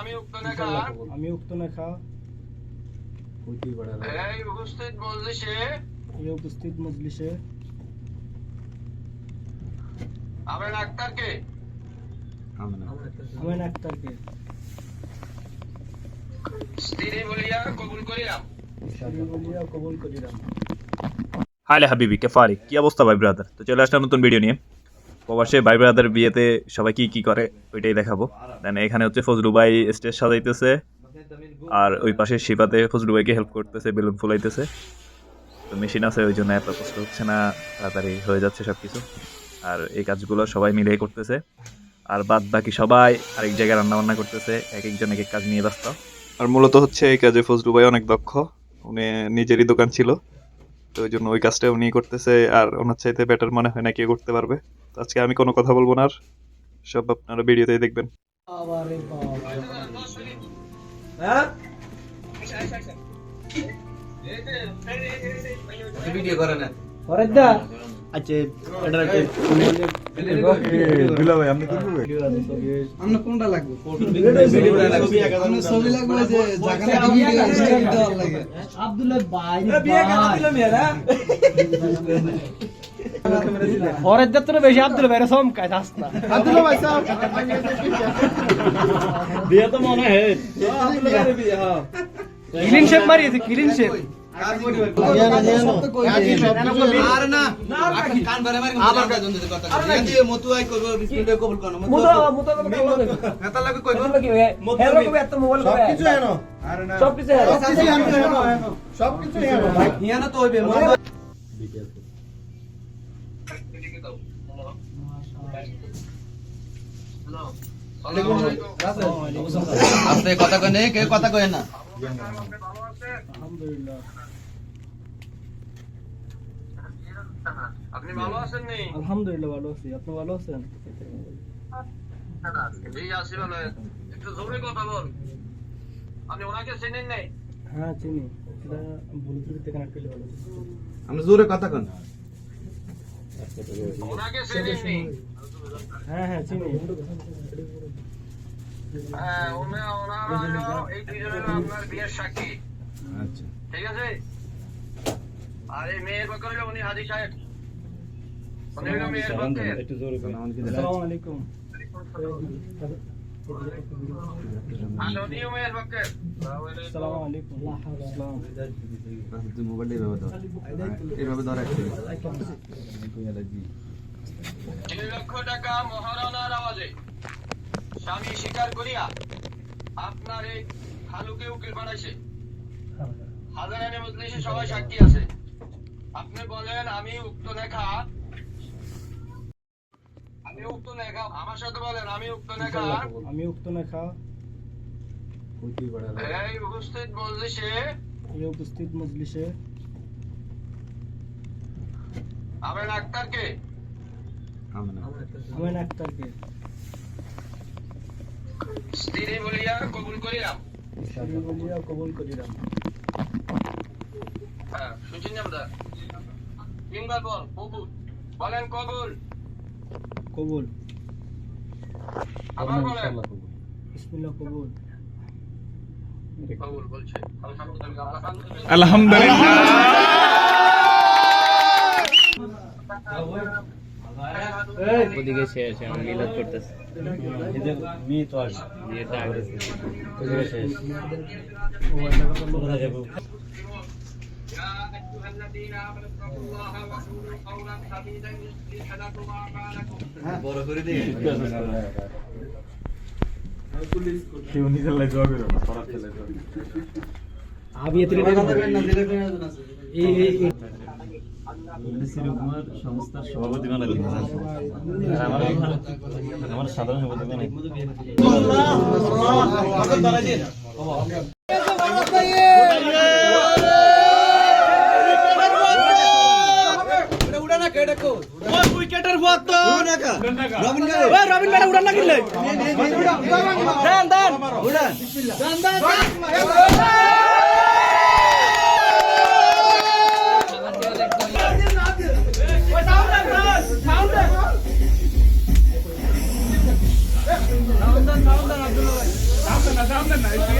আমি উক্ত নেখা এই উপস্থিত মজলিসে আমিন আক্তারকে স্ত্রী বলিয়া কবুল করিলাম। হালে হাবিবি কে ফারিক, কি অবস্থা ভাই ব্রাদার? তো চলে আসলাম নতুন ভিডিও নিয়ে। প্রবাসে ভাই ব্রাদার বিয়েতে সবাই কি কি করে ওইটাই দেখাবো। দেন এখানে হচ্ছে ফজলু ভাই স্টেজ সাজাইতেছে, আর ওই পাশে শিবাতে ফজলু ভাইকে হেল্প করতেছে, বেলুন ফুলাইতেছে। তো মেশিন আছে ওই জন্য এত কষ্ট হচ্ছে না, তাড়াতাড়ি হয়ে যাচ্ছে সবকিছু। আর এই কাজগুলো সবাই মিলেই করতেছে, আর বাদ বাকি সবাই আরেক জায়গায় রান্না বান্না করতেছে, এক একজন এক এক কাজ নিয়ে ব্যস্ত। আর মূলত হচ্ছে এই কাজে ফজলু ভাই অনেক দক্ষ, উনি নিজেরই দোকান ছিল, তো ওই জন্য ওই কাজটা উনি করতেছে, আর ওনার চাইতে বেটার মনে হয় না কেউ করতে পারবে। তো আজকে আমি কোনো কথা বলবো না, আর সব আপনারা ভিডিওতেই দেখবেন। ভিডিও করে না আচ্ছা এটা দুলা ভাই আপনি করবেন আমরা কোনটা লাগবে আমরা ছবি লাগবে যে জায়গাটা ভিডিও স্টার্ট দেওয়ার লাগে আব্দুল্লাহ ভাই বিয়ে কেন দিলাম এরা ফরেদার তো বেশি আব্দুল্লাহ ভাইরা চমকায় আসনা আব্দুল্লাহ ভাই সাহেব বিয়ে তো মনে হয় আব্দুল্লাহ ভাইয়ের বিয়ে হ্যাঁ ক্লিন শেপ মারিয়েছে ক্লিন শেপ আর না কান ভরে মারি আবার কাজ দিতে কথা আর কি মতুয়াই করব বিসমিল্লাহ কবুল করো মুতো নেতা লাগে কইব হেলো কবে এত মোবাইল করে সবকিছু হেনো আরে না সবকিছু হেনো সবকিছু হেনো ভাই হিয়ানা তো হইবে আপনি কথা কয় না কে কথা কয় না আলহামদুলিল্লাহ আপনি ভালো আছেন নি? আলহামদুলিল্লাহ ভালো আছি, আপনি ভালো আছেন? জি আছি ভালো। একটু জোরে কথা বল। আপনি ওনাকে চেনেন নাই? হ্যাঁ চিনি, এটা ব্লুটুথে কানেক্ট করলে ভালো। আমরা জোরে কথা কন ওনাকে চেনেন নি? হ্যাঁ হ্যাঁ চিনি। হ্যাঁ ওনারা এই দুইজনের আপনার বিয়ের সাক্ষী। আচ্ছা ঠিক আছে? আর এই মেয়ের পক্ষ হলো উনি হাজী সাহেব। উনি হলো মেয়ের পক্ষে। আসসালামু আলাইকুম। আর উনিও মেয়ের পক্ষে। আসসালামু আলাইকুম। আসসালাম। তুই মোবাইলটা এভাবে ধর এভাবে ধর একটা 3 লক্ষ টাকা মহারণার আওয়াজে স্বামী স্বীকার করিয়া আপনার এই খালুকে উকিল বানাইছে। হাজারানি মজলিসে সবাই সাক্ষী আছে। আপনি বলেন আমি উক্ত লেখা আমার সাথে বলেন আমি উক্ত লেখা এই উপস্থিত মজলিসে আমিন আক্তারকে স্ত্রী বলিয়া কবুল করিলাম। হ্যাঁ শুনছেন আমরা তিনবার বল কবুল বলেন কবুল আবার বলেন বিসমিল্লাহ কবুল বলছে ওদিকে শেষ এখন মিলাদ করতেছে মেয়ে তো আসে বিয়েটা আগে শেষ يا أيها الذين آمنوا اتقوا الله وقولوا قولا سديدا يصلح لكم أعمالكم বড় করে দে কেউ নিজের লাই জবাব করো না, সরাব চলে যাও। আমি এত কুমার সংস্থার সভাপতি বানালেন, আর আমার সাধারণ সভাপতি বানাই। উইকেটের ফুয়াত তো রবিন বেটা উড়ান না কিনলে দেন উড়ান আপনার নাই